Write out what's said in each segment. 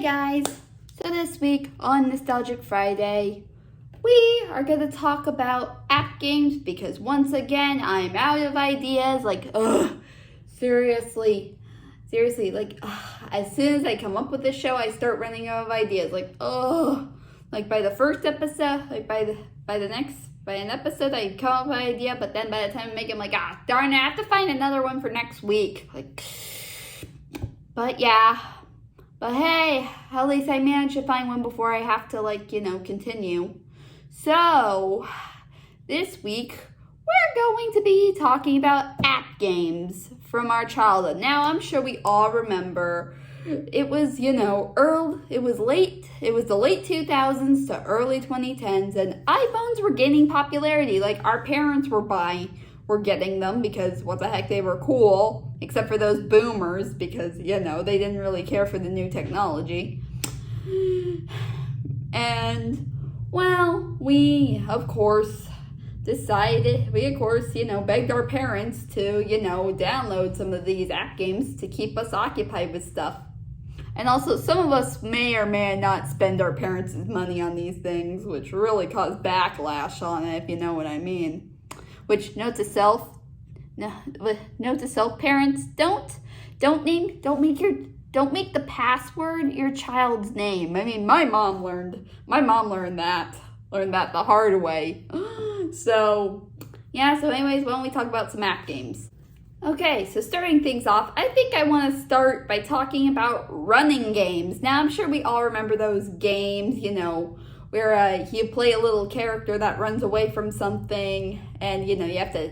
Hey guys! So this week on Nostalgic Friday, we are going to talk about app games because once again, I'm out of ideas. Seriously, as soon as I come up with a show, I start running out of ideas. By the first episode, by an episode, I come up with an idea, but then by the time I make it, I'm like, darn it, I have to find another one for next week. But hey, at least I managed to find one before I have to, continue. So, this week, we're going to be talking about app games from our childhood. Now, I'm sure we all remember it was, it was the late 2000s to early 2010s, and iPhones were gaining popularity. Our parents were getting them because what the heck, they were cool, except for those boomers because, they didn't really care for the new technology. And, well, we, of course, begged our parents to, download some of these app games to keep us occupied with stuff. And also, some of us may or may not spend our parents' money on these things, which really caused backlash on it, if you know what I mean. Which, note to self, parents, don't make the password your child's name. I mean, my mom learned that the hard way. So anyways, why don't we talk about some app games? Okay, so starting things off, I think I want to start by talking about running games. Now, I'm sure we all remember those games, where you play a little character that runs away from something, and you have to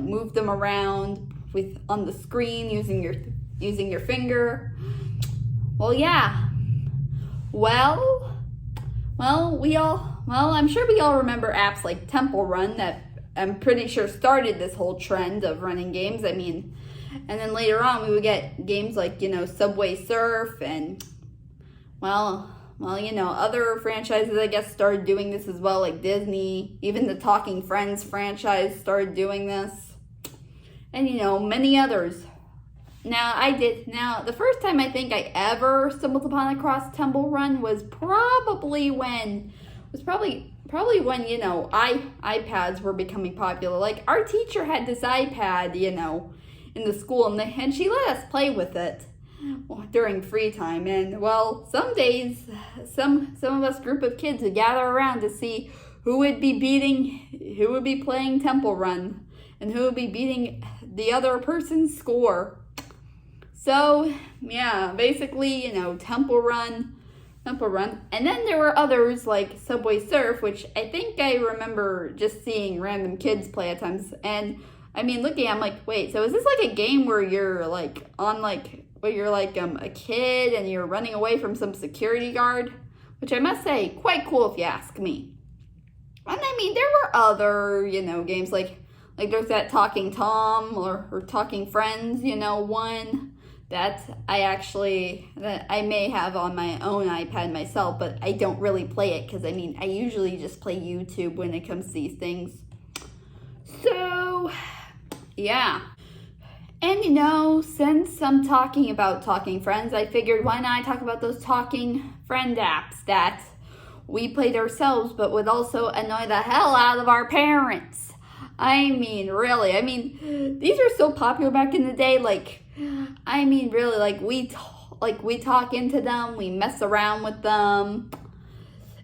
move them around on the screen using your finger. I'm sure we all remember apps like Temple Run that I'm pretty sure started this whole trend of running games. I mean, and then later on we would get games like Subway Surf and other franchises, I guess, started doing this as well, like Disney. Even the Talking Friends franchise started doing this. And, many others. Now, the first time I think I ever stumbled across Temple Run was probably when, iPads were becoming popular. Like, our teacher had this iPad, in the school, and she let us play with it during free time. And some days some of us group of kids would gather around to see who would be playing Temple Run and who would be beating the other person's score. So basically Temple Run, and then there were others like Subway Surf, which I think I remember just seeing random kids play at times. And I mean, looking, I'm like, wait, so is this like a game where you're a kid and you're running away from some security guard? Which I must say, quite cool if you ask me. And I mean, there were other, games like there's that Talking Tom or Talking Friends, one that I may have on my own iPad myself, but I don't really play it because, I mean, I usually just play YouTube when it comes to these things. So, yeah. And since I'm talking about Talking Friends, I figured why not talk about those Talking Friend apps that we played ourselves but would also annoy the hell out of our parents. I mean, really, these were so popular back in the day, we talk into them, we mess around with them,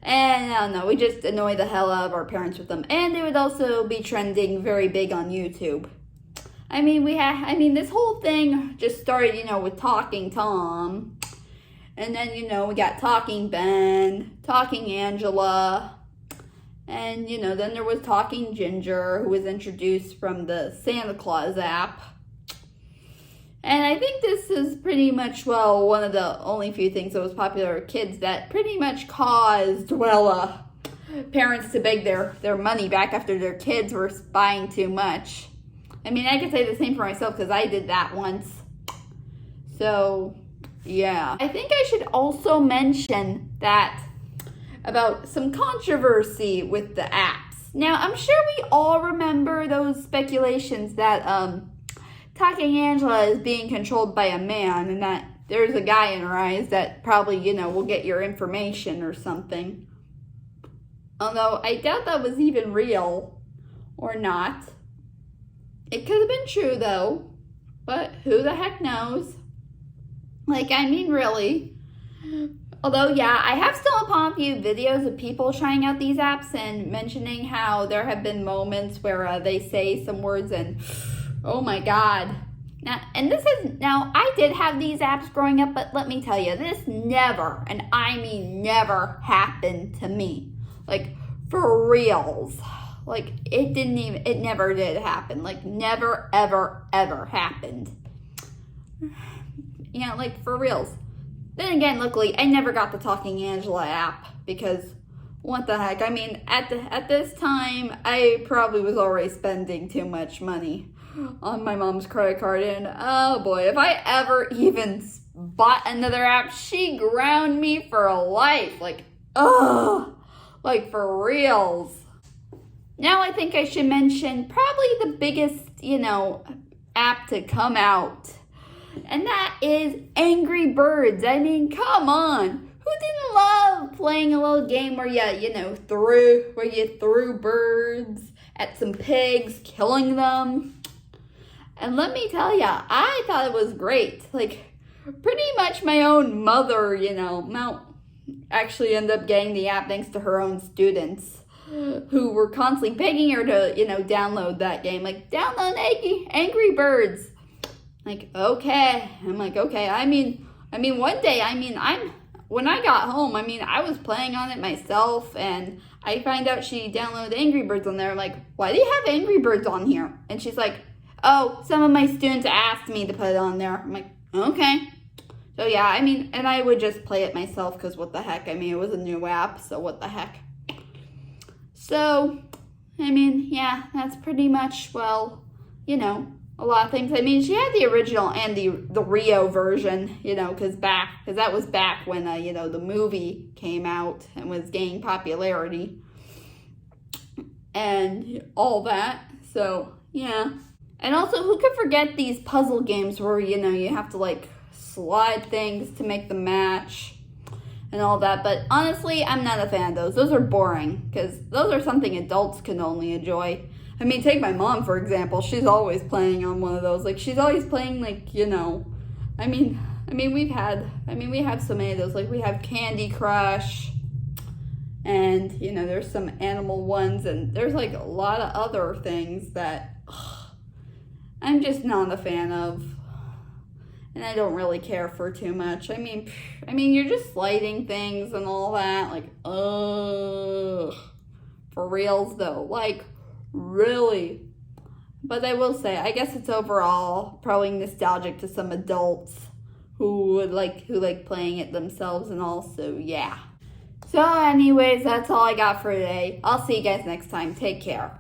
and I don't know, we just annoy the hell out of our parents with them. And they would also be trending very big on YouTube. This whole thing just started, with Talking Tom. And then, we got Talking Ben, Talking Angela. And, then there was Talking Ginger, who was introduced from the Santa Claus app. And I think this is pretty much, one of the only few things that was popular with kids that pretty much caused, parents to beg their money back after their kids were buying too much. I mean, I could say the same for myself because I did that once. So, yeah. I think I should also mention that about some controversy with the apps. Now, I'm sure we all remember those speculations that Talking Angela is being controlled by a man and that there's a guy in her eyes that probably, will get your information or something. Although I doubt that was even real or not. It could have been true though, but who the heck knows? Really. Although, yeah, I have stumbled upon a few videos of people trying out these apps and mentioning how there have been moments where they say some words and, oh my God. Now, I did have these apps growing up, but let me tell you, this never, and I mean never, happened to me. For reals. It never did happen. Never, ever, ever happened. For reals. Then again, luckily, I never got the Talking Angela app because what the heck? At this time, I probably was already spending too much money on my mom's credit card, and oh boy, if I ever even bought another app, she ground me for life. For reals. Now I think I should mention probably the biggest, app to come out. And that is Angry Birds. Come on. Who didn't love playing a little game where you threw birds at some pigs, killing them? And let me tell ya, I thought it was great. Pretty much my own mother, actually ended up getting the app thanks to her own students who were constantly begging her to, download that game. Download Angry Birds. Okay. I'm okay. One day, when I got home, I was playing on it myself, and I find out she downloaded Angry Birds on there. I'm like, why do you have Angry Birds on here? And she's like, oh, some of my students asked me to put it on there. I'm like, okay. So yeah, and I would just play it myself because what the heck? It was a new app, so what the heck? So, yeah, that's pretty much, a lot of things. She had the original and the Rio version, because that was back when, the movie came out and was gaining popularity and all that. So, yeah. And also, who could forget these puzzle games where, you have to, slide things to make the match and all that. But honestly, I'm not a fan of those. Those are boring because those are something adults can only enjoy. Take my mom, for example. She's always playing on one of those. She's always playing, we have so many of those. We have Candy Crush, and, there's some animal ones, and there's, a lot of other things that I'm just not a fan of, and I don't really care for too much. You're just sliding things and all that. Ugh. For reals, though. Really. But I will say, I guess it's overall probably nostalgic to some adults who like playing it themselves and all, so yeah. So anyways, that's all I got for today. I'll see you guys next time. Take care.